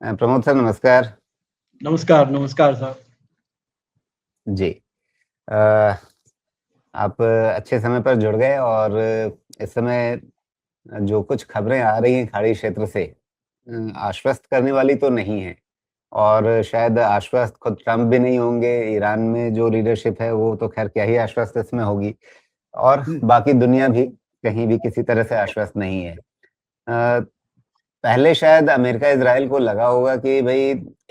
Pramod sir नमस्कार। नमस्कार नमस्कार साहब। जी। अ, आप अच्छे समय पर जुड़ गए और इस समय जो कुछ खबरें आ रही हैं खाड़ी क्षेत्र से आश्वस्त करने वाली तो नहीं है और शायद आश्वस्त खुद ट्रंप भी नहीं होंगे। ईरान में जो लीडरशिप है वो तो खैर क्या ही आश्वस्त इसमें होगी और बाकी दुनिया भी कहीं भी किसी तरह से आश्वस्त नहीं है। पहले शायद अमेरिका इजराइल को लगा होगा कि भाई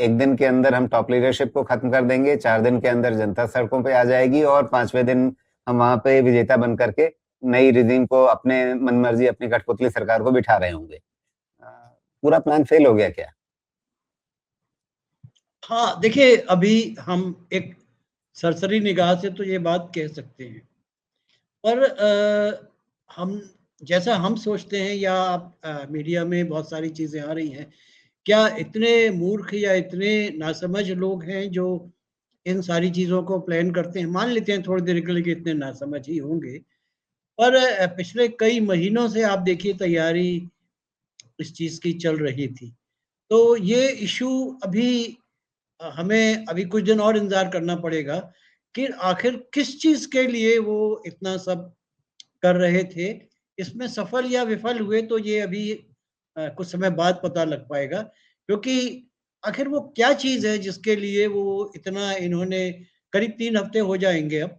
एक दिन के अंदर हम टॉप लीडरशिप को खत्म कर देंगे, 4 दिन के अंदर जनता सड़कों पे आ जाएगी और 5वें दिन हम वहां पे विजेता बन करके नई रिजीम को अपने मनमर्जी अपनी कठपुतली सरकार को बिठा रहे होंगे। पूरा प्लान फेल हो गया क्या? हाँ, देखिए अभी हम एक सरसरी निगाह से तो ये बात कह सकते हैं, पर हम जैसा हम सोचते हैं या आप मीडिया में बहुत सारी चीज़ें आ रही हैं, क्या इतने मूर्ख या इतने नासमझ लोग हैं जो इन सारी चीज़ों को प्लान करते हैं? मान लेते हैं थोड़ी देर के लिए कि इतने नासमझ ही होंगे, पर पिछले कई महीनों से आप देखिए तैयारी इस चीज़ की चल रही थी। तो ये इश्यू अभी हमें अभी कुछ दिन और इंतज़ार करना पड़ेगा कि आखिर किस चीज़ के लिए वो इतना सब कर रहे थे। इसमें सफल या विफल हुए तो ये अभी कुछ समय बाद पता लग पाएगा, क्योंकि आखिर वो क्या चीज़ है जिसके लिए वो इतना इन्होंने करीब 3 हफ्ते हो जाएँगे अब।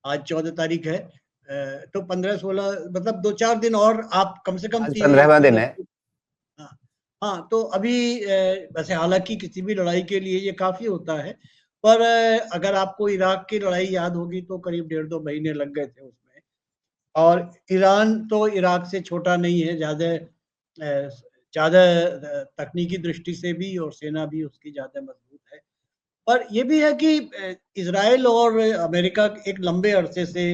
आज 14 तारीख है, तो 15-16 मतलब 2-4 दिन और आप कम से कम आज ती 15वां 3 दिन है। हफ्ते। हाँ, हाँ, तो अभी वैसे हालाँकि किसी भी लड़ाई के लिए ये काफ़ी होता है, पर अगर आपको इराक की लड़ाई याद होगी तो करीब डेढ़ 2 महीने लग गए थे उसमें। और ईरान तो इराक से छोटा नहीं है, ज़्यादा तकनीकी दृष्टि से भी और सेना भी उसकी ज़्यादा मज़बूत है। पर ये भी है कि इज़राइल और अमेरिका एक लंबे अरसे से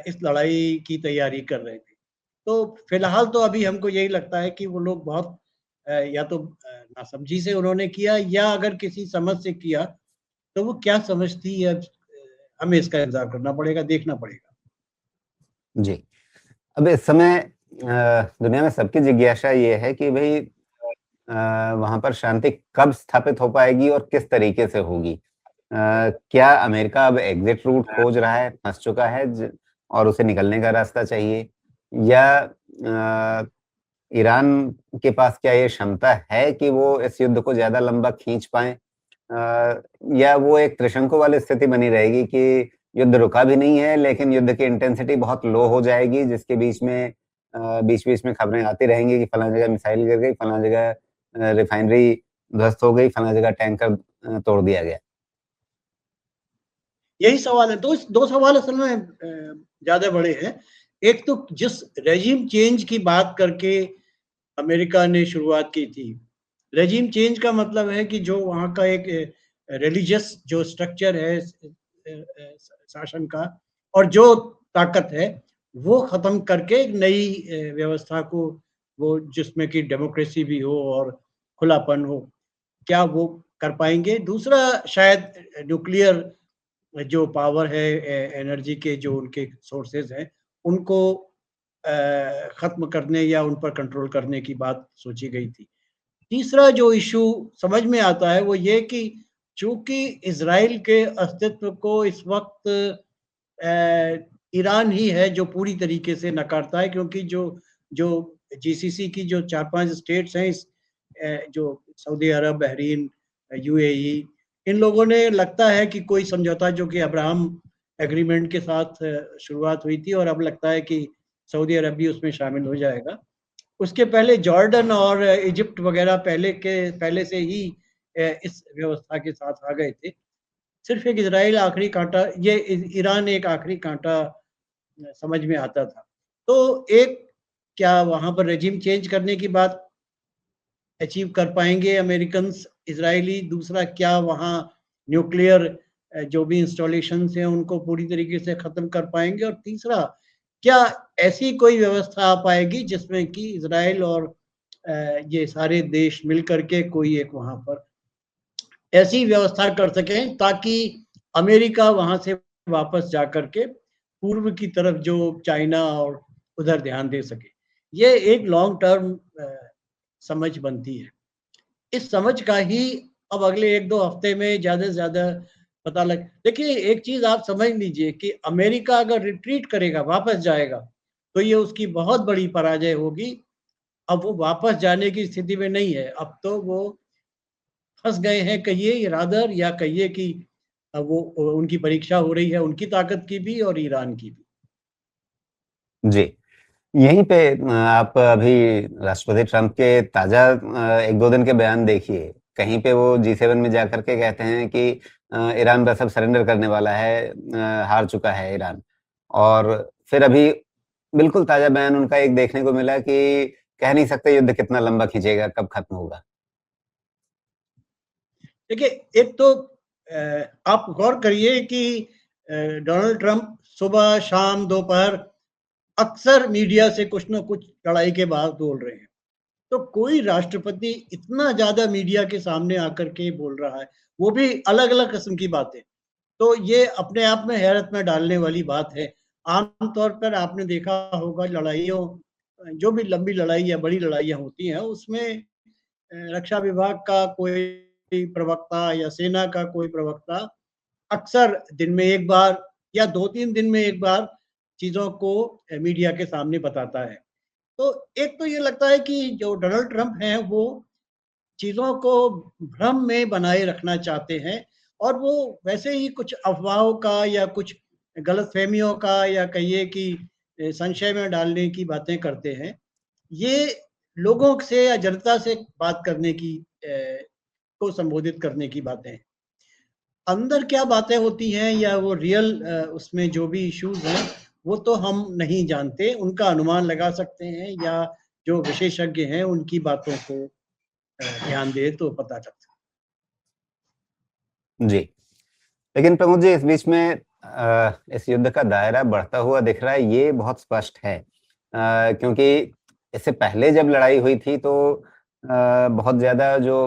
इस लड़ाई की तैयारी कर रहे थे। तो फिलहाल तो अभी हमको यही लगता है कि वो लोग बहुत या तो नासमझी से उन्होंने किया या अगर किसी समझ से किया, तो वो क्या समझ थी अब हमें इसका इंतज़ार करना पड़ेगा, देखना पड़ेगा। जी। अब इस समय दुनिया में सबकी जिज्ञासा ये है कि भई वहाँ पर शांति कब स्थापित हो पाएगी और किस तरीके से होगी? क्या अमेरिका अब एग्ज़िट रूट खोज रहा है, फँस चुका है और उसे निकलने का रास्ता चाहिए? या ईरान के पास क्या ये क्षमता है कि वो इस युद्ध को ज़्यादा लंबा खींच पाएँ? या वो एक त्रिशंकु वाली स्थिति बनी रहेगी कि युद्ध रुका भी नहीं है, लेकिन युद्ध की इंटेंसिटी बहुत लो हो जाएगी, जिसके बीच में बीच-बीच में खबरें आती रहेंगी कि फलाँ जगह मिसाइल गिर गई, फलाँ जगह रिफाइनरी ध्वस्त हो गई, फलाँ जगह टैंकर तोड़ दिया गया। यही सवाल है, 2 सवाल असल में ज़्यादा बड़े हैं। एक तो जिस रेजिम चेंज की बात करके अमेरिका ने शुरुआत की थी। रेजिम चेंज का मतलब है कि जो वहाँ का एक रिलीजियस जो स्ट्रक्चर है शासन का और जो ताकत है, वो ख़त्म करके एक नई व्यवस्था को वो जिसमें कि डेमोक्रेसी भी हो और खुलापन हो, क्या वो कर पाएँगे? दूसरा शायद न्यूक्लियर जो पावर है एनर्जी के जो उनके सोर्सेज़ हैं, उनको ख़त्म करने या उन पर कंट्रोल करने की बात सोची गई थी। तीसरा जो इश्यू समझ में आता है वो ये कि चूँकि इज़राइल के अस्तित्व को इस वक़्त ईरान ही है जो पूरी तरीके से नकारता है, क्योंकि जो जो जीसीसी की जो 4-5 स्टेट्स हैं जो सऊदी अरब, बहरीन, यूएई, इन लोगों ने लगता है कि कोई समझौता जो कि अब्राहम एग्रीमेंट के साथ शुरुआत हुई थी और अब लगता है कि सऊदी अरब भी उसमें शामिल हो जाएगा। उसके पहले जॉर्डन और इजिप्ट वगैरह पहले से ही इस व्यवस्था के साथ आ गए थे। सिर्फ़ एक इज़राइल आखिरी काँटा, ये ईरान एक आखिरी काँटा समझ में आता था। तो एक, क्या वहाँ पर रेजिम चेंज करने की बात अचीव कर पाएँगे अमेरिकन्स, इज़राइली? दूसरा, क्या वहाँ न्यूक्लियर जो भी इंस्टॉलेशंस हैं उनको पूरी तरीके से ख़त्म कर पाएँगे? और तीसरा, क्या ऐसी कोई व्यवस्था आ पाएगी जिसमें कि इज़राइल और ये सारे देश मिल कर के कोई एक वहाँ पर ऐसी व्यवस्था कर सकें ताकि अमेरिका वहाँ से वापस जा कर के पूर्व की तरफ जो चाइना और उधर ध्यान दे सके। ये एक लॉन्ग टर्म समझ बनती है। इस समझ का ही अब अगले 1-2 हफ्ते में ज़्यादा से ज़्यादा पता लग देखिए एक चीज़ आप समझ लीजिए कि अमेरिका अगर रिट्रीट करेगा, वापस जाएगा, तो ये उसकी बहुत बड़ी पराजय होगी। अब वो वापस जाने की स्थिति में नहीं है, अब तो वो फँस गए हैं कहिए रादर या कहिए कि वो उनकी परीक्षा हो रही है उनकी ताकत की भी और ईरान की भी। जी। यहीं पे आप अभी राष्ट्रपति ट्रंप के ताज़ा 1-2 दिन के बयान देखिए। कहीं पे वो जी7 में जाकर के कहते हैं कि ईरान बस अब सरेंडर करने वाला है, हार चुका है ईरान। और फिर अभी बिल्कुल ताज़ा बयान उनका एक देखने को मिला कि कह नहीं सकते युद्ध कितना लंबा खींचेगा, कब खत्म होगा। देखिए, एक तो आप गौर करिए कि डोनाल्ड ट्रंप सुबह, शाम, दोपहर अक्सर मीडिया से कुछ न कुछ लड़ाई के बात बोल रहे हैं। तो कोई राष्ट्रपति इतना ज़्यादा मीडिया के सामने आकर के बोल रहा है, वो भी अलग-अलग किस्म की बातें। तो ये अपने आप में हैरत में डालने वाली बात है। आम तौर पर आपने देखा होगा लड़ाइयों जो भी लंबी लड़ाई या बड़ी लड़ाइयाँ होती हैं, उसमें रक्षा विभाग का कोई प्रवक्ता या सेना का कोई प्रवक्ता अक्सर दिन में 1 बार या 2-3 दिन में 1 बार चीज़ों को मीडिया के सामने बताता है। तो एक तो ये लगता है कि जो डोनाल्ड ट्रंप हैं, वो चीज़ों को भ्रम में बनाए रखना चाहते हैं और वो वैसे ही कुछ अफ़वाहों का या कुछ गलतफ़हमियों का या कहिए कि संशय में डालने की बातें करते हैं। ये लोगों से या जनता से बात करने की को संबोधित करने की बातें हैं। अंदर क्या बातें होती हैं या वो रियल उसमें जो भी इश्यूज़ हैं, वो तो हम नहीं जानते। उनका अनुमान लगा सकते हैं या जो विशेषज्ञ हैं, उनकी बातों को ध्यान दें तो पता चल सकता जी। लेकिन प्रमोद जी इस बीच में इस युद्ध का दायरा बढ़ता हुआ दिख रहा है, ये बहुत स्पष्ट है। क्योंकि इससे पहले जब लड़ाई हुई थी तो बहुत ज़्यादा जो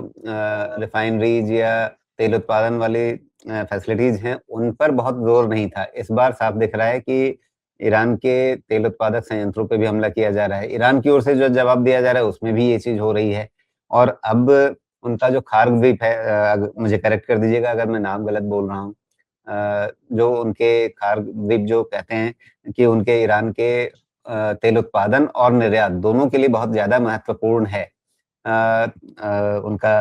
रिफाइनरीज़ या तेल उत्पादन वाली फैसिलिटीज़ हैं, उन पर बहुत ज़ोर नहीं था। इस बार साफ दिख रहा है कि ईरान के तेल उत्पादक संयंत्रों पे भी हमला किया जा रहा है। ईरान की ओर से जो जवाब दिया जा रहा है, उसमें भी ये चीज़ हो रही है। और अब उनका जो खार्ग द्वीप है, मुझे करेक्ट कर दीजिएगा अगर मैं नाम गलत बोल रहा हूँ। जो उनके खार्ग द्वीप जो कहते हैं कि उनके ईरान के तेल उत्पादन और निर्यात दोनों के लिए बहुत ज़्यादा महत्वपूर्ण है। उनका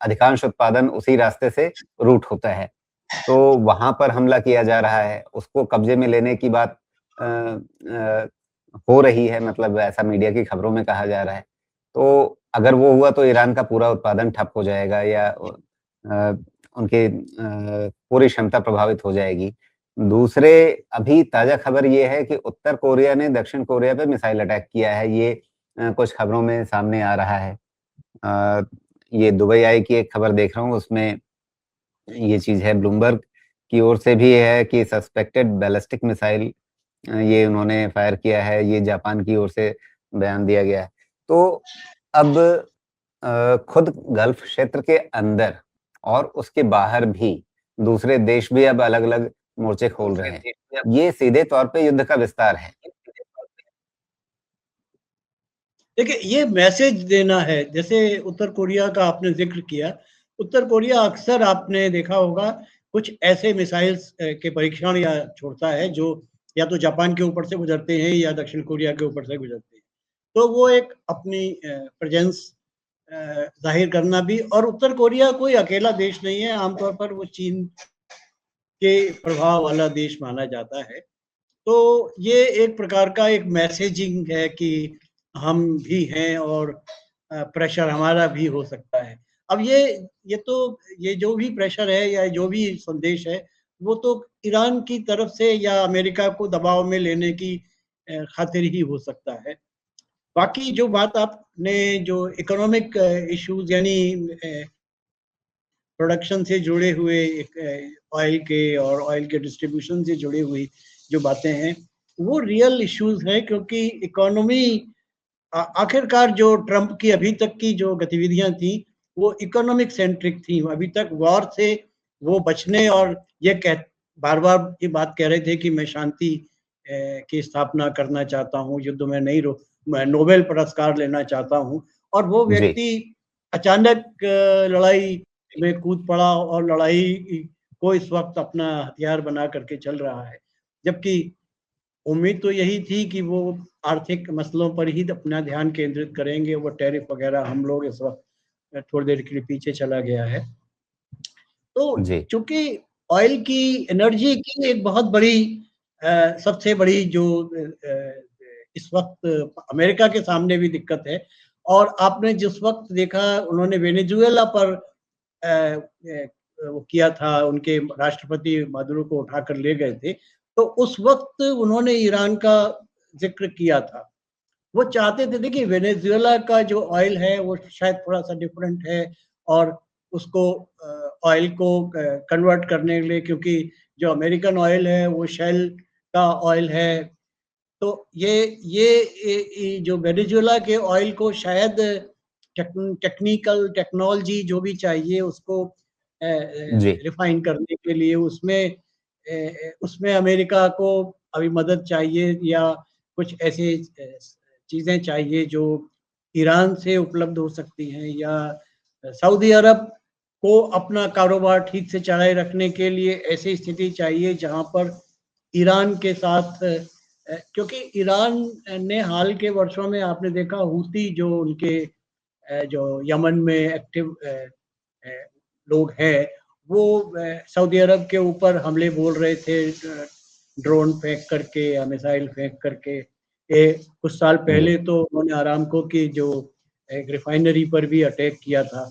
अधिकांश उत्पादन उसी रास्ते से रूट होता है। तो वहाँ पर हमला किया जा रहा है, उसको कब्ज़े में लेने की बात हो रही है, मतलब ऐसा मीडिया की खबरों में कहा जा रहा है। तो अगर वो हुआ तो ईरान का पूरा उत्पादन ठप हो जाएगा या उनकी पूरी क्षमता प्रभावित हो जाएगी। दूसरे अभी ताज़ा खबर ये है कि उत्तर कोरिया ने दक्षिण कोरिया पे मिसाइल अटैक किया है, ये कुछ खबरों में सामने आ रहा है। अ, ये दुबई आई की एक खबर देख रहा हूँ, उसमें ये चीज़ है। ब्लूमबर्ग की ओर से भी है कि सस्पेक्टेड बैलिस्टिक मिसाइल ये उन्होंने फायर किया है, ये जापान की ओर से बयान दिया गया है। तो अब खुद गल्फ क्षेत्र के अंदर और उसके बाहर भी दूसरे देश भी अब अलग-अलग मोर्चे खोल रहे हैं। ये सीधे तौर पे युद्ध का विस्तार है। देखिए, ये मैसेज देना है, जैसे उत्तर कोरिया का आपने ज़िक्र किया। उत्तर कोरिया अक्सर आपने देखा होगा कुछ ऐसे मिसाइल्स के परीक्षण या छोड़ता है जो या तो जापान के ऊपर से गुज़रते हैं या दक्षिण कोरिया के ऊपर से गुज़रते हैं। तो वो एक अपनी प्रेज़ेंस ज़ाहिर करना भी और उत्तर कोरिया कोई अकेला देश नहीं है, आमतौर पर वो चीन के प्रभाव वाला देश माना जाता है। तो ये एक प्रकार का एक मैसेजिंग है कि हम भी हैं और प्रेशर हमारा भी हो सकता है। अब ये जो भी प्रेशर है या जो भी संदेश है, वो तो ईरान की तरफ से या अमेरिका को दबाव में लेने की खातिर ही हो सकता है। बाकी जो बात आपने जो इकोनॉमिक इश्यूज़ यानी प्रोडक्शन से जुड़े हुए एक ऑयल के और ऑयल के डिस्ट्रीब्यूशन से जुड़ी हुई जो बातें हैं, वो रियल इश्यूज़ हैं क्योंकि इकोनॉमी आखिरकार जो ट्रंप की अभी तक की जो गतिविधियाँ थी, वो इकोनॉमिक सेंट्रिक थी। अभी तक वॉर से वो बचने और ये कह बार-बार ये बात कह रहे थे कि मैं शांति की स्थापना करना चाहता हूँ, युद्ध में नहीं रो मैं नोबेल पुरस्कार लेना चाहता हूँ और वो जी। व्यक्ति अचानक लड़ाई में कूद पड़ा और लड़ाई को इस वक्त अपना हथियार बना करके चल रहा है, जबकि उम्मीद तो यही थी कि वो आर्थिक मसलों पर ही अपना ध्यान केंद्रित करेंगे। वो टैरिफ वगैरह हम लोग इस वक्त थोड़ी देर के लिए पीछे चला गया है। तो जी, चूंकि ऑयल की, एनर्जी की एक बहुत बड़ी सबसे बड़ी जो इस वक्त अमेरिका के सामने भी दिक्कत है, और आपने जिस वक्त देखा उन्होंने वेनेजुएला पर वो किया था, उनके राष्ट्रपति मादुरो को उठाकर ले गए थे, तो उस वक्त उन्होंने ईरान का जिक्र किया था। वो चाहते थे, देखिए वेनेजुएला का जो ऑयल है वो शायद थोड़ा सा डिफरेंट है, और उसको ऑयल को कन्वर्ट करने के लिए, क्योंकि जो अमेरिकन ऑयल है वो शेल का ऑयल है, तो ये जो वेनेजुएला के ऑयल को शायद टेक्निकल टेक्नोलॉजी जो भी चाहिए उसको जी, रिफाइन करने के लिए, उसमें अमेरिका को अभी मदद चाहिए, या कुछ ऐसे चीज़ें चाहिए जो ईरान से उपलब्ध हो सकती हैं, या सऊदी अरब को अपना कारोबार ठीक से चलाए रखने के लिए ऐसी स्थिति चाहिए जहां पर ईरान के साथ, क्योंकि ईरान ने हाल के वर्षों में आपने देखा हूती जो उनके जो यमन में एक्टिव लोग हैं, वो सऊदी अरब के ऊपर हमले बोल रहे थे, ड्रोन फेंक करके या मिसाइल फेंक करके। कुछ साल जी, पहले तो उन्होंने आरामको की जो एक रिफाइनरी पर भी अटैक किया था।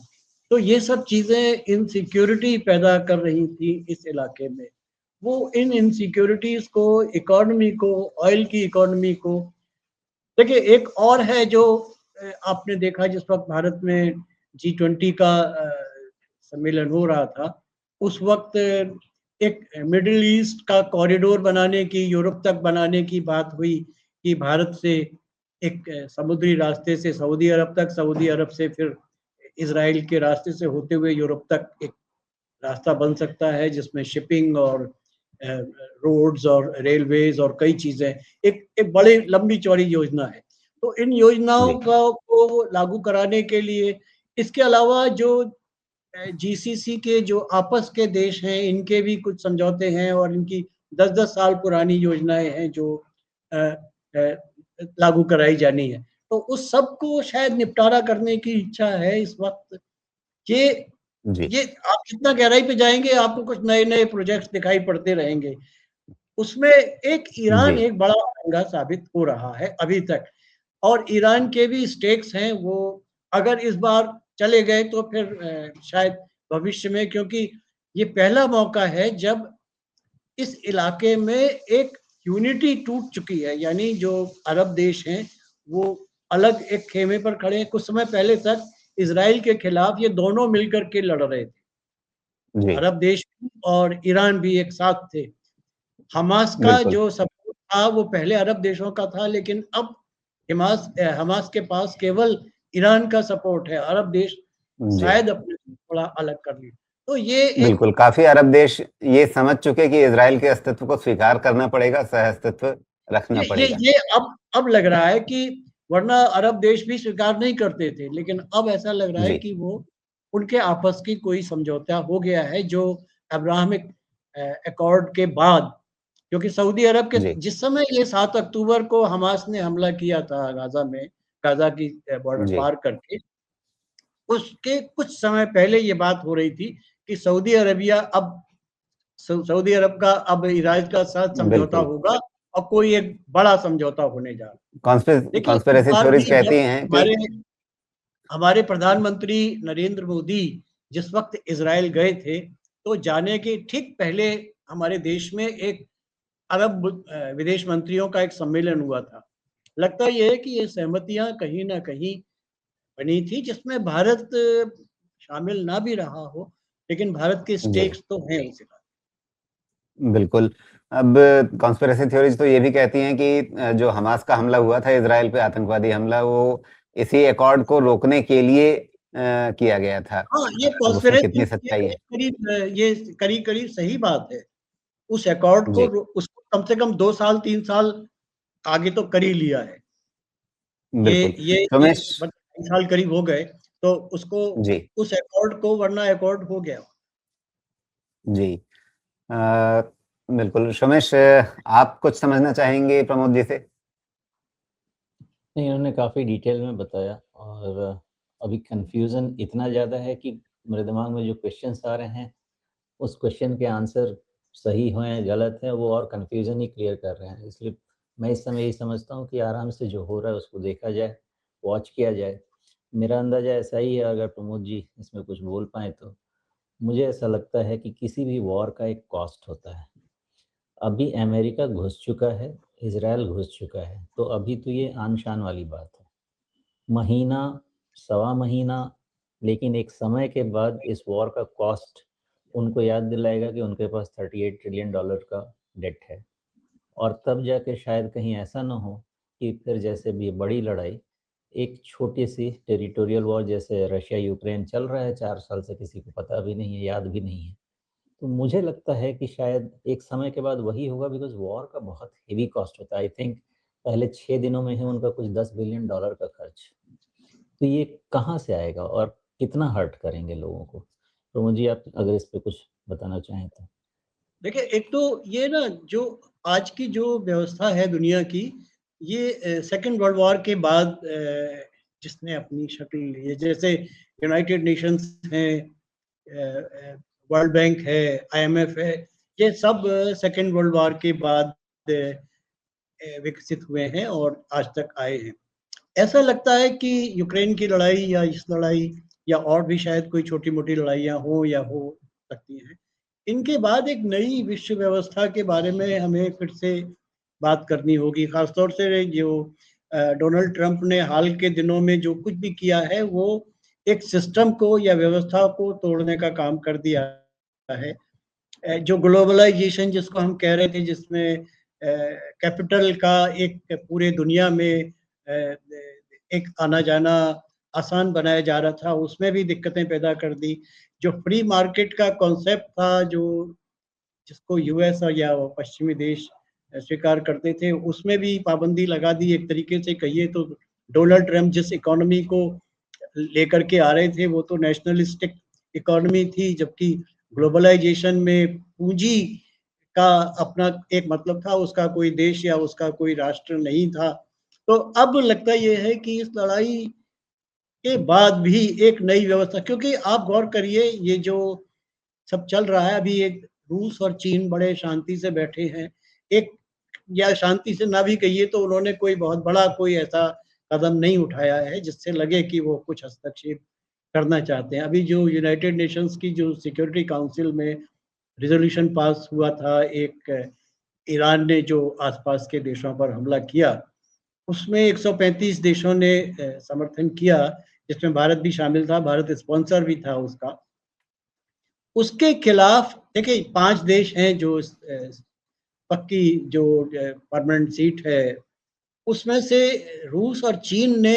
तो ये सब चीज़ें इनसिक्योरिटी पैदा कर रही थी इस इलाके में। वो इन इनसिक्योरिटीज़ को, इकोनॉमी को, ऑयल की इकोनॉमी को, देखिए एक और है जो आपने देखा जिस वक़्त भारत में G20 का सम्मेलन हो रहा था, उस वक़्त एक मिडल ईस्ट का कॉरिडोर बनाने की, यूरोप तक बनाने की बात हुई कि भारत से एक समुद्री रास्ते से सऊदी अरब तक, सऊदी अरब से फिर इज़राइल के रास्ते से होते हुए यूरोप तक एक रास्ता बन सकता है, जिसमें शिपिंग और रोड्स और रेलवेज और कई चीज़ें, एक बड़ी लंबी चौड़ी योजना है। तो इन योजनाओं जी, को लागू कराने के लिए, इसके अलावा जो जीसीसी के जो आपस के देश हैं, इनके भी कुछ समझौते हैं, और इनकी 10-10 साल पुरानी योजनाएं हैं जो अ, अ, लागू कराई जानी है। तो उस सब को शायद निपटारा करने की इच्छा है इस वक्त। ये जी, ये आप जितना गहराई पे जाएंगे आपको कुछ नए नए प्रोजेक्ट्स दिखाई पड़ते रहेंगे। उसमें एक ईरान जी, एक बड़ा महंगा साबित हो रहा है अभी तक, और ईरान के भी स्टेक्स हैं, वो अगर इस बार चले गए तो फिर शायद भविष्य में, क्योंकि ये पहला मौका है जब इस इलाके में एक यूनिटी टूट चुकी है, यानी जो अरब देश हैं वो अलग एक खेमे पर खड़े हैं। कुछ समय पहले तक इसराइल के खिलाफ ये दोनों मिलकर के लड़ रहे थे, जी, अरब देश और ईरान भी एक साथ थे। हमास का बिल्कुल, जो सपोर्ट था वो पहले अरब देशों का था, लेकिन अब हमास के पास केवल ईरान का सपोर्ट है। अरब देश जी। शायद अपने थोड़ा अलग कर लिए। तो ये एक, बिल्कुल, काफ़ी अरब देश ये समझ चुके कि इज़राइल के अस्तित्व को स्वीकार करना पड़ेगा, सह-अस्तित्व रखना पड़ेगा। ये अब लग रहा है कि, वरना अरब देश भी स्वीकार नहीं करते थे, लेकिन अब ऐसा लग रहा है जी, कि वो उनके आपस की कोई समझौता हो गया है जो अब्राहमिक अकॉर्ड के बाद, क्योंकि सऊदी अरब के जी, जिस समय ये 7 अक्टूबर को हमास ने हमला किया था गाजा में, गाजा की बॉर्डर जी, पार करके, उसके कुछ समय पहले ये बात हो रही थी कि सऊदी अरब का अब इजराइल का साथ समझौता बिल्कुल। होगा, और कोई एक बड़ा समझौता होने जा रहा है। देखिए इस कॉन्स्पिरेसी बार थ्योरीज़ भी कहती जब हैं कि हमारे हमारे प्रधानमंत्री नरेंद्र मोदी जिस वक्त इजराइल गए थे, तो जाने के ठीक पहले हमारे देश में एक अरब विदेश मंत्रियों का एक सम्मेलन हुआ था। लगता ये है कि ये सहमतियां कहीं ना कहीं बनी थी, जिसमें भारत शामिल ना भी रहा हो, लेकिन भारत के जी, स्टेक्स तो हैं उस इलाके बिल्कुल। अब कॉन्स्पिरेसी थ्योरीज़ तो ये भी कहती हैं कि जो हमास का हमला हुआ था इज़राइल पे आतंकवादी हमला, वो इसी अकॉर्ड को रोकने के लिए किया गया था। में। हाँ, ये अब उसमें कॉन्स्पिरेसी कितनी सच्चाई है? ये करीब करीब सही बात है। उस अकॉर्ड को जी, उसको कम से कम 2 साल 3 साल आगे तो कर ही लिया है। ये बिल्कुल। ये तो ये मैं 22 साल करीब हो गए। तो उसको जी, उस अकॉर्ड को, वरना अकॉर्ड हो गया। जी। अ, बिल्कुल, सोमेश आप कुछ समझना चाहेंगे प्रमोद जी से? नहीं, उन्होंने काफ़ी डिटेल में बताया और अभी कन्फ्यूज़न इतना ज़्यादा है कि मेरे दिमाग में जो क्वेश्चन्स आ रहे हैं, उस क्वेश्चन के आंसर सही हों या गलत हैं, वो और कन्फ्यूज़न ही क्लियर कर रहे हैं। इसलिए मैं इस समय यही समझता हूँ कि आराम से जो हो रहा है उसको देखा जाए, वॉच किया जाए। मेरा अंदाज़ा ऐसा ही है, अगर प्रमोद जी इसमें कुछ बोल पाएँ तो। मुझे ऐसा लगता है कि किसी भी वॉर का एक कॉस्ट होता है। अभी अमेरिका घुस चुका है, इज़राइल घुस चुका है, तो अभी तो ये आन-शान वाली बात है। महीना, सवा महीना, लेकिन एक समय के बाद इस वॉर का कॉस्ट उनको याद दिलाएगा कि उनके पास $38 ट्रिलियन का डेट है। और तब जाके शायद कहीं ऐसा ना हो कि फिर जैसे भी बड़ी लड़ाई, एक छोटी-सी टेरिटोरियल वॉर जैसे रशिया-यूक्रेन चल रहा है 4 साल से, किसी को पता भी नहीं है, याद भी नहीं है। तो मुझे लगता है कि शायद एक समय के बाद वही होगा, बिकॉज़ वॉर का बहुत हेवी कॉस्ट होता है। आई थिंक पहले 6 दिनों में ही उनका कुछ $10 बिलियन का खर्च। तो ये कहाँ से आएगा और कितना हर्ट करेंगे लोगों को? तो मुझे आप अगर इस पे कुछ बताना चाहें तो? देखिए, एक तो ये ना, जो आज की जो व्यवस्था है दुनिया की, ये सेकंड वर्ल्ड वॉर के बाद जिसने अपनी शक्ल ली है, जैसे यूनाइटेड नेशंस हैं, वर्ल्ड बैंक है, आईएमएफ है, ये सब सेकंड वर्ल्ड वॉर के बाद विकसित हुए हैं और आज तक आए हैं। ऐसा लगता है कि यूक्रेन की लड़ाई या इस लड़ाई या और भी शायद कोई छोटी-मोटी लड़ाइयाँ हो या हो सकती हैं। इनके बाद एक नई विश्व व्यवस्था के बारे में हमें फिर से बात करनी होगी। ख़ास तौर से जो डोनाल्ड ट्रंप ने हाल के दिनों में जो कुछ भी किया है, वो एक सिस्टम को या व्यवस्था को तोड़ने का काम कर दिया है। जो ग्लोबलाइजेशन जिसको हम कह रहे थे, जिसमें कैपिटल का एक पूरे दुनिया में एक आना-जाना आसान बनाया जा रहा था, उसमें भी दिक्कतें पैदा कर दी। जो फ्री मार्केट का कॉन्सेप्ट था, जो जिसको यूएस और या पश्चिमी देश स्वीकार करते थे, उसमें भी पाबंदी लगा दी। एक तरीके से कहिए तो डोनाल्ड ट्रंप जिस इकोनॉमी को लेकर के आ रहे थे, वो तो नेशनलिस्टिक इकोनॉमी थी, जबकि ग्लोबलाइजेशन में पूंजी का अपना एक मतलब था, उसका कोई देश या उसका कोई राष्ट्र नहीं था। तो अब लगता ये है कि इस लड़ाई के बाद भी एक नई व्यवस्था, क्योंकि आप गौर करिए, ये जो सब चल रहा है अभी, एक रूस और चीन बड़े शांति से बैठे हैं। एक, या शांति से ना भी कहिए तो उन्होंने कोई बहुत बड़ा कोई ऐसा कदम नहीं उठाया है जिससे लगे कि वो कुछ हस्तक्षेप करना चाहते हैं। अभी जो यूनाइटेड नेशंस की जो सिक्योरिटी काउंसिल में रिज़ोल्यूशन पास हुआ था, एक ईरान ने जो आसपास के देशों पर हमला किया, उसमें 135 देशों ने समर्थन किया, जिसमें भारत भी शामिल था, भारत स्पॉन्सर भी था उसका। उसके खिलाफ देखिए 5 देश हैं जो पक्की जो परमानेंट सीट है, उसमें से रूस और चीन ने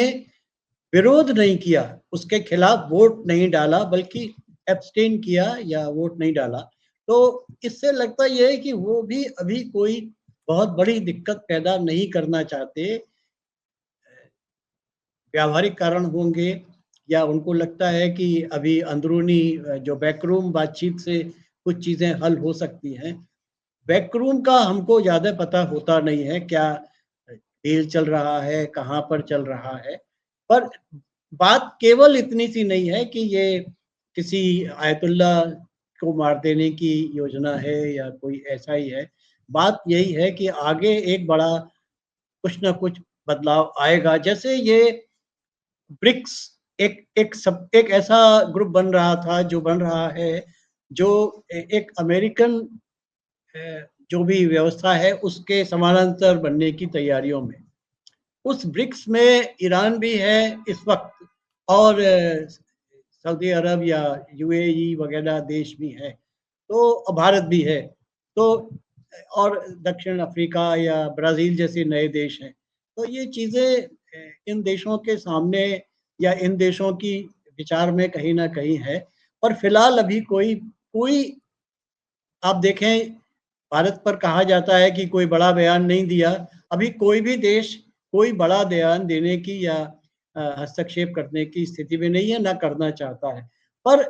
विरोध नहीं किया, उसके खिलाफ वोट नहीं डाला, बल्कि एब्सटेन किया या वोट नहीं डाला। तो इससे लगता ये है कि वो भी अभी कोई बहुत बड़ी दिक्कत पैदा नहीं करना चाहते। व्यावहारिक कारण होंगे, या उनको लगता है कि अभी अंदरूनी जो बैकरूम बातचीत से कुछ चीज़ें हल हो सकती हैं। बैकरूम का हमको ज़्यादा पता होता नहीं है, क्या डील चल रहा है, कहाँ पर चल रहा है। पर बात केवल इतनी सी नहीं है कि ये किसी आयतुल्ला को मार देने की योजना है या कोई ऐसा ही है। बात यही है कि आगे एक बड़ा कुछ न कुछ बदलाव आएगा। जैसे ये ब्रिक्स एक ऐसा ग्रुप बन रहा था, जो बन रहा है, जो एक अमेरिकन जो भी व्यवस्था है उसके समानांतर बनने की तैयारियों में। उस ब्रिक्स में ईरान भी है इस वक्त, और सऊदी अरब या यूएई वगैरह देश भी हैं, तो भारत भी है, तो और दक्षिण अफ्रीका या ब्राज़ील जैसे नए देश हैं। तो ये चीज़ें इन देशों के सामने या इन देशों की विचार में कहीं न कहीं है। पर फ़िलहाल अभी कोई कोई आप देखें, भारत पर कहा जाता है कि कोई बड़ा बयान नहीं दिया। अभी कोई भी देश कोई बड़ा बयान देने की या हस्तक्षेप करने की स्थिति में नहीं है, ना करना चाहता है। पर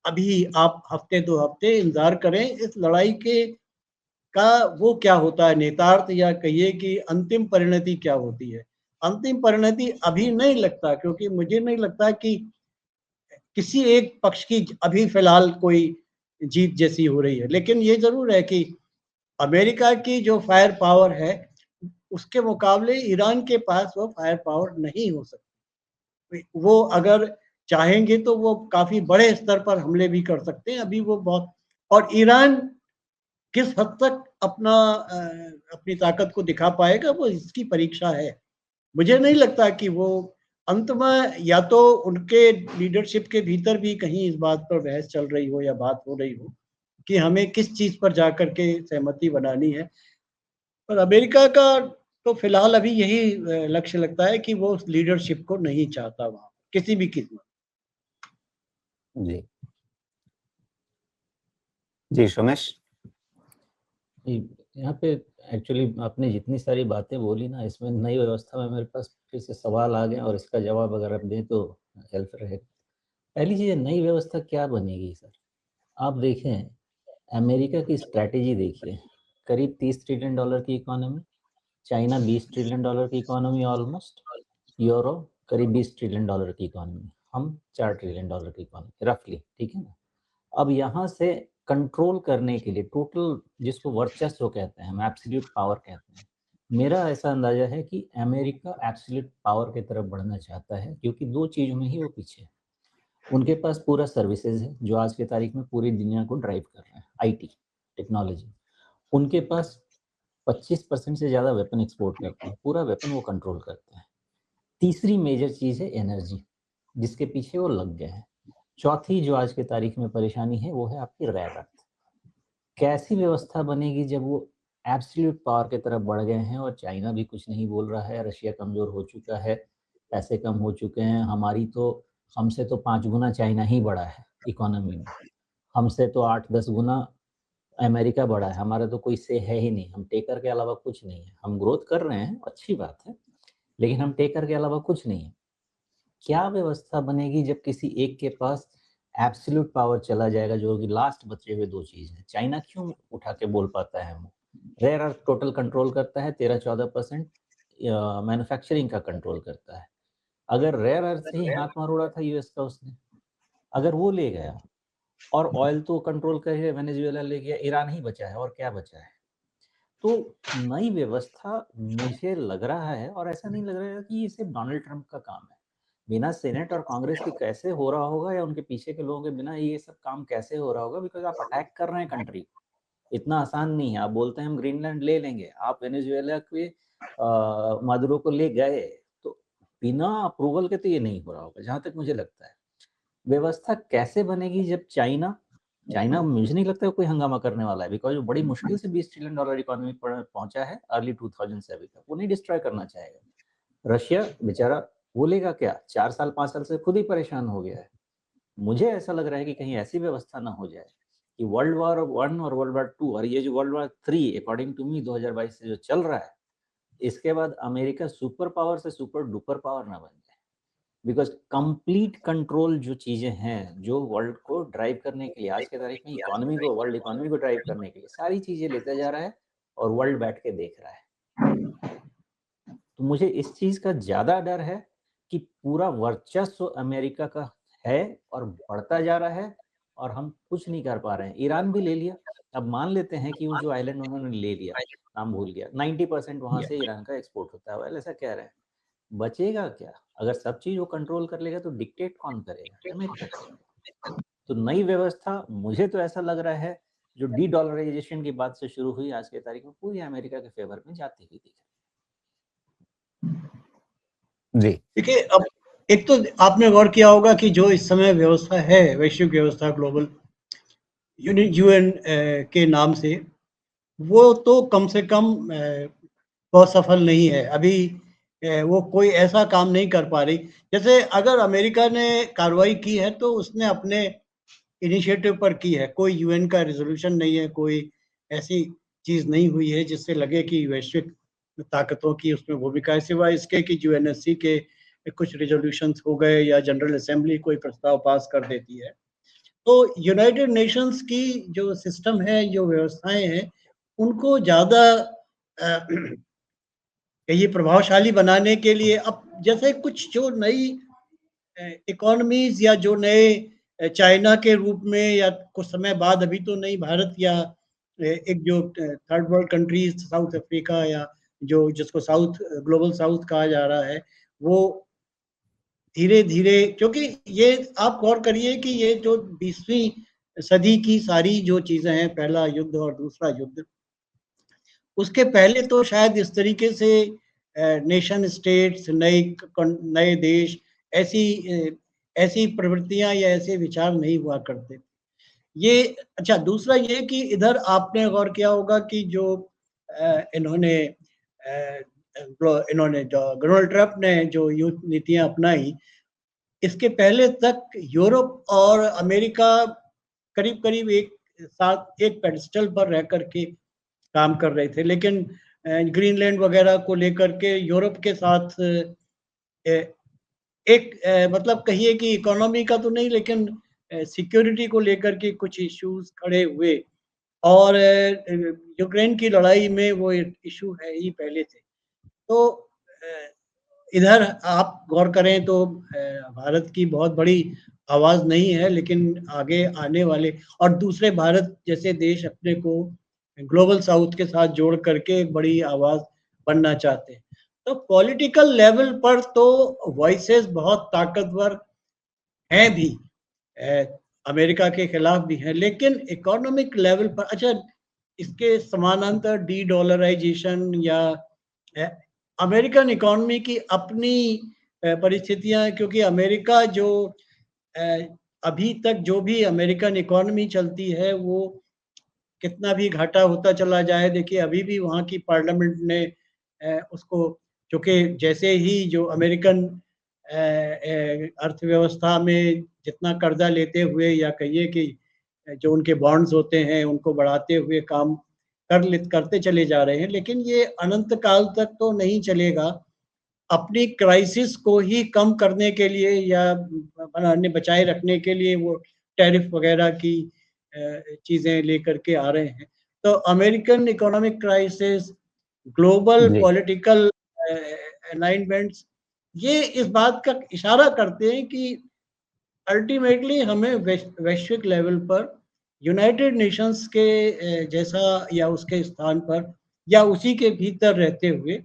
अभी आप हफ्ते 2 हफ्ते इंतज़ार करें इस लड़ाई के का वो क्या होता है नेतार्थ, या कहिए कि अंतिम परिणति क्या होती है। अंतिम परिणति अभी नहीं लगता, क्योंकि मुझे नहीं लगता कि किसी एक पक्ष की अभी फ़िलहाल कोई जीत जैसी हो रही है। लेकिन ये ज़रूर है कि अमेरिका की जो फायर पावर है, उसके मुकाबले ईरान के पास वो फायर पावर नहीं हो सकती। वो अगर चाहेंगे तो वो काफ़ी बड़े स्तर पर हमले भी कर सकते हैं। अभी वो बहुत, और ईरान किस हद तक अपनी ताकत को दिखा पाएगा, वो इसकी परीक्षा है। मुझे नहीं लगता कि वो अंत में, या तो उनके लीडरशिप के भीतर भी कहीं इस बात पर बहस चल रही हो या बात हो रही हो कि हमें किस चीज़ पर जाकर के सहमति बनानी है। पर अमेरिका का तो फिलहाल अभी यही लक्ष्य लगता है कि वो उस लीडरशिप को नहीं चाहता वहाँ, किसी भी कीमत। जी। जी, सोमेश? यहाँ पे एक्चुअली आपने जितनी सारी बातें बोली ना, इसमें नई व्यवस्था में मेरे पास फिर से सवाल आ गए और इसका जवाब अगर आप दें तो हेल्प रहेगा। पहली चीज़, नई व्यवस्था क्या बनेगी सर? आप देखें, अमेरिका की स्ट्रैटेजी देखिए, करीब $30 ट्रिलियन की इकोनॉमी, चाइना $20 ट्रिलियन की इकोनॉमी ऑलमोस्ट, यूरोप करीब $20 ट्रिलियन की इकोनॉमी, हम $4 ट्रिलियन की इकोनॉमी रफली, ठीक है ना? अब यहाँ से कंट्रोल करने के लिए टोटल, जिसको वर्चस्व कहते हैं, हम एब्सोल्यूट पावर कहते हैं, मेरा ऐसा अंदाजा है कि अमेरिका एब्सोल्यूट पावर की तरफ बढ़ना चाहता है, क्योंकि दो चीज़ों में ही वो पीछे है। उनके पास पूरा सर्विसेज है जो आज की तारीख में पूरी दुनिया को ड्राइव कर रहे हैं, आईटी टेक्नोलॉजी। उनके पास 25% से ज़्यादा वेपन एक्सपोर्ट करते हैं, पूरा वेपन वो कंट्रोल करते हैं। तीसरी मेजर चीज़ है एनर्जी, जिसके पीछे वो लग गए हैं। चौथी जो आज की तारीख में परेशानी है वो है आपकी रेयर अर्थ। कैसी व्यवस्था बनेगी जब वो एब्सोल्यूट पावर की तरफ बढ़ गए हैं और चाइना भी कुछ नहीं बोल रहा है, रशिया कमज़ोर हो चुका है, पैसे कम हो चुके हैं, हमसे तो 5 गुना चाइना ही बड़ा है इकोनॉमी में, हमसे तो 8-10 गुना अमेरिका बड़ा है, हमारा तो कोई से है ही नहीं, हम टेकर के अलावा कुछ नहीं है। हम ग्रोथ कर रहे हैं, अच्छी बात है, लेकिन हम टेकर के अलावा कुछ नहीं है। क्या व्यवस्था बनेगी जब किसी एक के पास एब्सोल्यूट पावर चला जाएगा, जो कि लास्ट बचे हुए दो चीज़ है। चाइना क्यों उठा के बोल पाता है, वो रेयर अर्थ टोटल कंट्रोल करता है, 13-14% मैन्युफैक्चरिंग का कंट्रोल करता है। अगर रेयर अर्थ से ही हाथ मरोड़ा था यूएस का उसने, अगर वो ले गया, और ऑयल तो कंट्रोल करके वेनेजुएला ले गया, ईरान ही बचा है, और क्या बचा है? तो नई व्यवस्था मुझे लग रहा है, और ऐसा नहीं लग रहा है कि ये सिर्फ डोनाल्ड ट्रंप का काम है। बिना सेनेट और कांग्रेस के कैसे हो रहा होगा, या उनके पीछे के लोगों के बिना ये सब काम कैसे हो रहा होगा? बिकॉज़ आप अटैक कर रहे हैं कंट्री को, इतना आसान नहीं है। आप बोलते हैं हम ग्रीनलैंड ले लेंगे, आप वेनेजुएला के मादुरो को ले गए, तो बिना अप्रूवल के तो ये नहीं हो रहा होगा, जहाँ तक मुझे लगता है। व्यवस्था कैसे बनेगी जब चाइना मुझे नहीं लगता है कोई हंगामा करने वाला है, बिकॉज़ वो बड़ी मुश्किल से $20 ट्रिलियन इकोनॉमी पर पहुँचा है अर्ली 2000 से अभी तक, वो नहीं डिस्ट्रॉय करना चाहेगा। रशिया बेचारा बोलेगा क्या, 4 साल 5 साल से खुद ही परेशान हो गया है। मुझे ऐसा लग रहा है कि कहीं ऐसी व्यवस्था ना हो जाए कि वर्ल्ड वॉर 1 और वर्ल्ड वॉर 2 और ये जो world war 3 according to me 2022 से जो चल रहा है, इसके बाद अमेरिका सुपर पावर से सुपर डुपर पावर ना बन जाए। बिकॉज़ कंप्लीट कंट्रोल जो चीज़ें हैं, जो वर्ल्ड को ड्राइव करने के लिए, आज के तारीख में इकोनॉमी को, वर्ल्ड इकोनॉमी को ड्राइव करने के लिए सारी चीज़ें लेता जा रहा है, और वर्ल्ड बैठ के देख रहा है। तो मुझे इस चीज़ का ज़्यादा डर है कि पूरा वर्चस्व अमेरिका का है और बढ़ता जा रहा है, और हम कुछ नहीं कर पा रहे हैं। ईरान भी ले लिया, अब मान लेते हैं कि वो जो आइलैंड उन्होंने ले लिया, नाम भूल गया, 90% वहाँ से ईरान का एक्सपोर्ट होता है ऑयल, ऐसा कह रहे हैं। बचेगा क्या? अगर सब चीज़ वो कंट्रोल कर लेगा तो डिक्टेट कौन करेगा? अमेरिका करेगा। तो नई व्यवस्था, मुझे तो ऐसा लग रहा है, जो डी-डॉलराइज़ेशन की बात से शुरू हुई, आज के तारीख में पूरी अमेरिका के फेवर में जाती हुई दिख रही। जी। देखिए, अब एक तो आपने गौर किया होगा कि जो इस समय व्यवस्था है, वैश्विक व्यवस्था, ग्लोबल यूएन के नाम से, वो तो कम से कम बहुत सफल नहीं है। अभी वो कोई ऐसा काम नहीं कर पा रही। जैसे अगर अमेरिका ने कार्रवाई की है तो उसने अपने इनिशिएटिव पर की है, कोई यूएन का रेज़ोल्यूशन नहीं है, कोई ऐसी चीज़ नहीं हुई है जिससे लगे कि वैश्विक ताकतों की उसमें भूमिका है, सिवाय इसके कि यूएनएससी के कुछ रिजोल्यूशंस हो गए या जनरल असेंबली कोई प्रस्ताव पास कर देती है। तो यूनाइटेड नेशंस की जो सिस्टम है, जो व्यवस्थाएं हैं, उनको ज़्यादा ये प्रभावशाली बनाने के लिए अब जैसे कुछ जो नई इकोनॉमीज या जो नए चाइना के रूप में या कुछ समय बाद, अभी तो नहीं, भारत या एक जो third world countries south Africa या जो जिसको साउथ ग्लोबल साउथ कहा जा रहा है, वो धीरे धीरे, क्योंकि ये आप गौर करिए कि ये जो 20वीं सदी की सारी जो चीजें हैं, पहला युद्ध और दूसरा युद्ध, उसके पहले तो शायद इस तरीके से नेशन स्टेट्स, नए देश, ऐसी प्रवृत्तियां या ऐसे विचार नहीं हुआ करते। ये अच्छा, दूसरा ये कि इधर आपने गौर किया होगा कि जो इन्होंने डोनाल्ड ट्रंप ने जो युद्ध नीतियां अपनाई, इसके पहले तक यूरोप और अमेरिका करीब करीब एक साथ एक पेडिस्टल पर रह करके काम कर रहे थे, लेकिन ग्रीनलैंड वगैरह को लेकर के यूरोप के साथ एक मतलब कहिए कि इकोनॉमी का तो नहीं, लेकिन सिक्योरिटी को लेकर के कुछ इश्यूज खड़े हुए, और यूक्रेन की लड़ाई में वो इशू है ही पहले से। तो इधर आप गौर करें तो भारत की बहुत बड़ी आवाज नहीं है, लेकिन आगे आने वाले और दूसरे भारत जैसे देश अपने को ग्लोबल साउथ के साथ जोड़ करके एक बड़ी आवाज बनना चाहते हैं। तो पॉलिटिकल लेवल पर तो वॉइसेस बहुत ताकतवर हैं भी, अमेरिका के खिलाफ भी हैं, लेकिन इकोनॉमिक लेवल पर, अच्छा, इसके समानांतर डी डॉलराइजेशन या अमेरिकन इकोनॉमी की अपनी परिस्थितियां, क्योंकि अमेरिका जो अभी तक जो भी अमेरिकन इकोनॉमी चलती है, वो कितना भी घाटा होता चला जाए, देखिए अभी भी वहाँ की पार्लियामेंट ने उसको, क्योंकि जैसे ही जो अमेरिकन अर्थव्यवस्था में जितना कर्जा लेते हुए या कहिए कि जो उनके बॉन्ड्स होते हैं उनको बढ़ाते हुए काम करते चले जा रहे हैं, लेकिन ये अनंत काल तक तो नहीं चलेगा। अपनी क्राइसिस को ही कम करने के लिए या बचाए रखने के लिए वो टैरिफ वगैरह की चीजें लेकर के आ रहे हैं। तो अमेरिकन इकोनॉमिक क्राइसिस, ग्लोबल जी। पॉलिटिकल अलाइनमेंट्स, ये इस बात का इशारा करते हैं कि अल्टीमेटली हमें वैश्विक लेवल पर यूनाइटेड नेशंस के जैसा या उसके स्थान पर या उसी के भीतर रहते हुए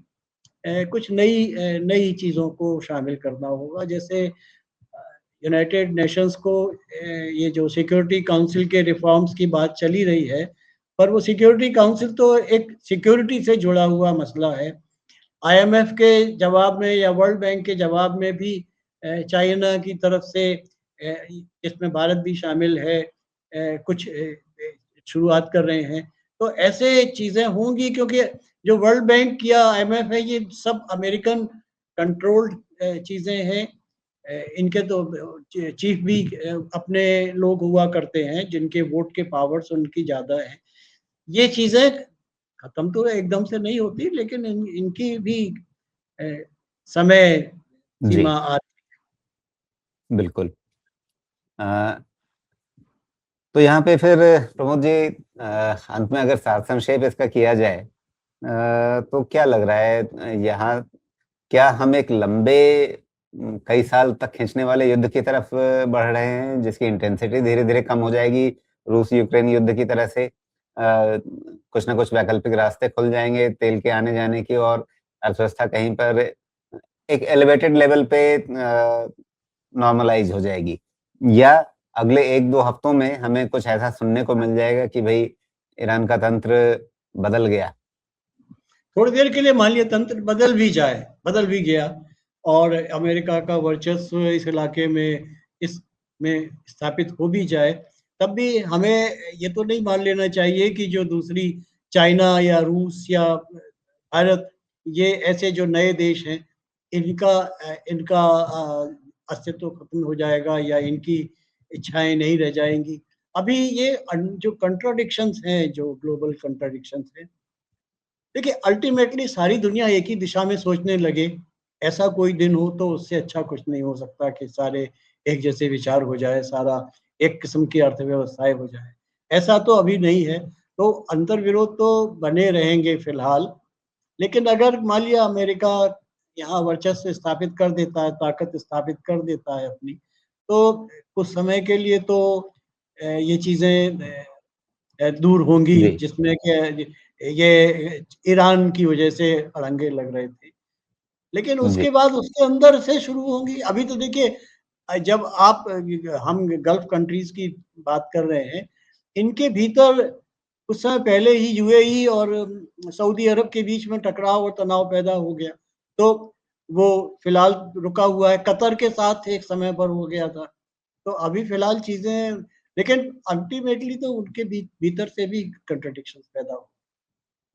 कुछ नई चीज़ों को शामिल करना होगा। जैसे यूनाइटेड नेशंस को ये जो सिक्योरिटी काउंसिल के रिफॉर्म्स की बात चली रही है, पर वो सिक्योरिटी काउंसिल तो एक सिक्योरिटी से जुड़ा हुआ मसला है। आईएमएफ के जवाब में या वर्ल्ड बैंक के जवाब में भी चाइना की तरफ से, इसमें भारत भी शामिल है, कुछ शुरुआत कर रहे हैं। तो ऐसे चीज़ें होंगी, क्योंकि जो वर्ल्ड बैंक या आईएमएफ है, ये सब अमेरिकन कंट्रोल्ड चीज़ें हैं। इनके तो चीफ भी अपने लोग हुआ करते हैं, जिनके वोट के पावर्स उनकी ज़्यादा है। ये चीज़ें खत्म तो एकदम से नहीं होती, लेकिन इनकी भी समय सीमा आती है। बिल्कुल। तो यहाँ पे फिर प्रमोद जी, अंत में अगर सार संक्षेप इसका किया जाए, तो क्या लग रहा है, यहाँ क्या हम एक लंबे कई साल तक खींचने वाले युद्ध की तरफ बढ़ रहे हैं, जिसकी इंटेंसिटी धीरे धीरे कम हो जाएगी, रूस यूक्रेन युद्ध की तरह से? कुछ ना कुछ वैकल्पिक रास्ते खुल जाएंगे तेल के आने जाने की, और अर्थव्यवस्था कहीं पर एक एलिवेटेड लेवल पे नॉर्मलाइज हो जाएगी? या अगले 1-2 हफ्तों में हमें कुछ ऐसा सुनने को मिल जाएगा कि भाई ईरान का तंत्र बदल गया? थोड़ी देर के लिए मान लिया तंत्र बदल भी गया और अमेरिका का वर्चस्व इस इलाके में इसमें स्थापित हो भी जाए, तब भी हमें ये तो नहीं मान लेना चाहिए कि जो दूसरी चाइना या रूस या भारत, ये ऐसे जो नए देश हैं, इनका इनका अस्तित्व खत्म हो जाएगा या इनकी इच्छाएं नहीं रह जाएंगी। अभी ये जो कंट्राडिक्शंस हैं, जो ग्लोबल कंट्राडिक्शंस हैं, देखिए अल्टीमेटली सारी दुनिया एक ही दिशा में सोचने लगे ऐसा कोई दिन हो तो उससे अच्छा कुछ नहीं हो सकता कि सारे एक जैसे विचार हो जाए, सारा एक किस्म की अर्थव्यवस्थाएँ हो जाए। ऐसा तो अभी नहीं है, तो अंतर्विरोध तो बने रहेंगे फिलहाल। लेकिन अगर मान लिया अमेरिका यहाँ वर्चस्व स्थापित कर देता है, ताकत स्थापित कर देता है अपनी, तो कुछ समय के लिए तो ये चीज़ें दूर होंगी, जी, जिसमें कि ये ईरान की वजह से अड़ंगे लग रहे थे। लेकिन जी, उसके बाद उसके अंदर से शुरू होंगी। अभी तो देखिए जब आप हम गल्फ कंट्रीज़ की बात कर रहे हैं, इनके भीतर कुछ समय पहले ही यूएई और सऊदी अरब के बीच में टकराव और तनाव पैदा हो गया। तो वो फिलहाल रुका हुआ है, कतर के साथ एक समय पर हो गया था। तो अभी फिलहाल चीज़ें, लेकिन अल्टीमेटली तो उनके भीतर से भी कॉन्ट्रडिक्शंस पैदा हो।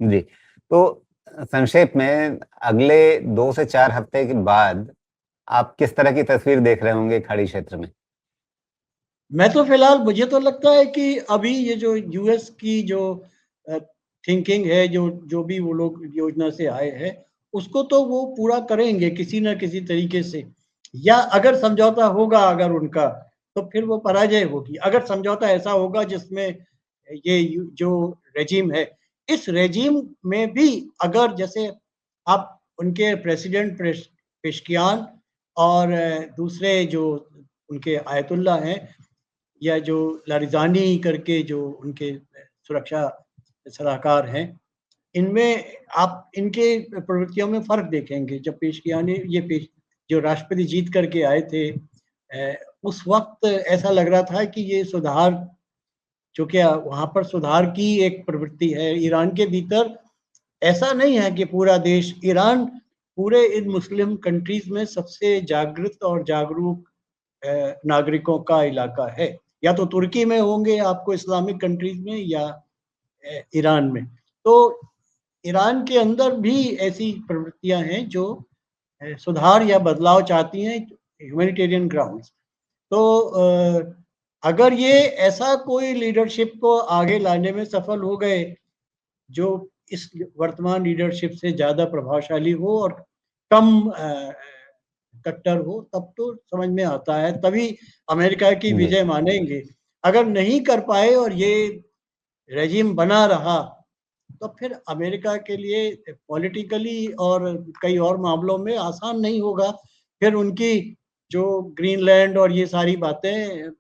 जी। तो संक्षेप में अगले 2 से 4 हफ्ते के बाद आप किस तरह की तस्वीर देख रहे होंगे खाड़ी क्षेत्र में? मैं तो फिलहाल मुझे तो लगता है कि अभी ये जो यूएस की जो अ, थिंकिंग है, जो जो भी वो लोग योजना से आए हैं, उसको तो वो पूरा करेंगे किसी न किसी तरीके से। या अगर समझौता होगा अगर उनका, तो फिर वो पराजय होगी। अगर समझौता ऐसा होगा जिसमें ये जो रेजिम है, इस रेजिम में भी अगर जैसे आप उनके प्रेसिडेंट पेशकियान और दूसरे जो उनके आयतुल्ला हैं, या जो लारिज़ानी करके जो उनके सुरक्षा सलाहकार हैं, इनमें आप इनके प्रवृत्तियों में फ़र्क देखेंगे। जब पेशकियानी ये पेश जो राष्ट्रपति जीत करके आए थे, उस वक़्त ऐसा लग रहा था कि ये सुधार, चूँकि वहाँ पर सुधार की एक प्रवृत्ति है। ईरान के भीतर ऐसा नहीं है कि पूरा देश, ईरान पूरे इन मुस्लिम कंट्रीज़ में सबसे जागृत और जागरूक नागरिकों का इलाका है। या तो तुर्की में होंगे आपको इस्लामिक कंट्रीज़ में, या ईरान में। तो ईरान के अंदर भी ऐसी प्रवृत्तियाँ हैं जो सुधार या बदलाव चाहती हैं, ह्यूमैनिटेरियन ग्राउंड्स। तो अगर ये ऐसा कोई लीडरशिप को आगे लाने में सफल हो गए, जो इस वर्तमान लीडरशिप से ज़्यादा प्रभावशाली हो और कम कट्टर हो, तब तो समझ में आता है, तभी अमेरिका की जी, विजय मानेंगे। अगर नहीं कर पाए और ये रेजिम बना रहा, तो फिर अमेरिका के लिए पॉलिटिकली और कई और मामलों में आसान नहीं होगा। फिर उनकी जो ग्रीनलैंड और ये सारी बातें,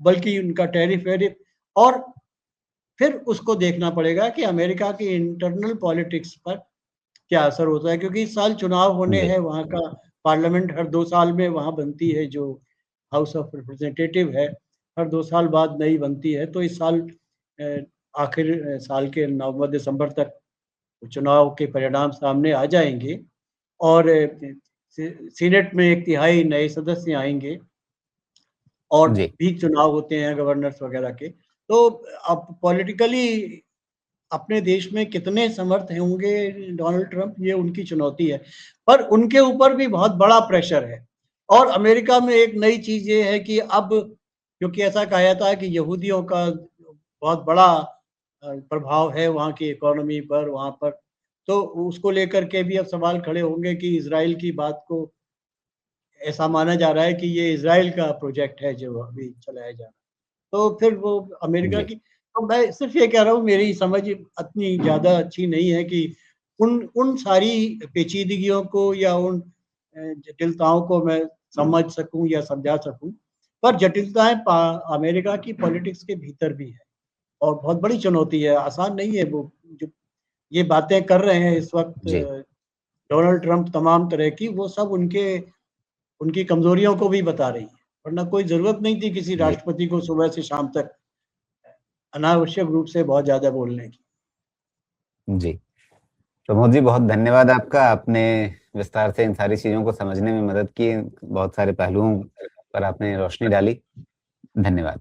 बल्कि उनका टैरिफ-वैरिफ, और फिर उसको देखना पड़ेगा कि अमेरिका की इंटरनल पॉलिटिक्स पर क्या असर होता है, क्योंकि इस साल चुनाव होने जी, हैं, वहाँ का पार्लियामेंट हर 2 साल में वहाँ बनती है, जो हाउस ऑफ रिप्रेजेंटेटिव है, हर 2 साल बाद नई बनती है। तो इस साल अ, आखिर साल के नवंबर-दिसंबर तक चुनाव के परिणाम सामने आ जाएँगे, और सीनेट में 1 तिहाई नए सदस्य आएँगे, और जी, भी चुनाव होते हैं गवर्नर्स वगैरह के। तो अब पॉलिटिकली अपने देश में कितने समर्थ होंगे डोनाल्ड ट्रंप, ये उनकी चुनौती है। पर उनके ऊपर भी बहुत बड़ा प्रेशर है। और अमेरिका में एक नई चीज़ ये है कि अब, क्योंकि ऐसा कहा जाता है कि यहूदियों का बहुत बड़ा प्रभाव है वहाँ की इकोनॉमी पर, वहाँ पर, तो उसको लेकर के भी अब सवाल खड़े होंगे कि इज़राइल की बात को ऐसा माना जा रहा है कि ये इज़राइल का प्रोजेक्ट है जो अभी चलाया जा रहा है। तो फिर वो अमेरिका जी, की, तो मैं सिर्फ़ ये कह रहा हूँ, मेरी समझ इतनी ज़्यादा अच्छी नहीं है कि उन उन सारी पेचीदगियों को या उन जटिलताओं को मैं समझ सकूँ या समझा सकूँ। पर जटिलताएँ पा अमेरिका की पॉलिटिक्स के भीतर भी है, और बहुत बड़ी चुनौती है, आसान नहीं है। वो जो ये बातें कर रहे हैं इस वक़्त जी, डोनाल्ड ट्रंप तमाम तरह की, वो सब उनके उनकी कमज़ोरियों को भी बता रही है। वरना कोई ज़रूरत नहीं थी किसी जी, राष्ट्रपति को सुबह से शाम तक अनावश्यक रूप से बहुत ज़्यादा बोलने की। जी। प्रमोद जी, बहुत धन्यवाद आपका। आपने विस्तार से इन सारी चीज़ों को समझने में मदद की, बहुत सारे पहलुओं पर आपने रोशनी डाली। धन्यवाद।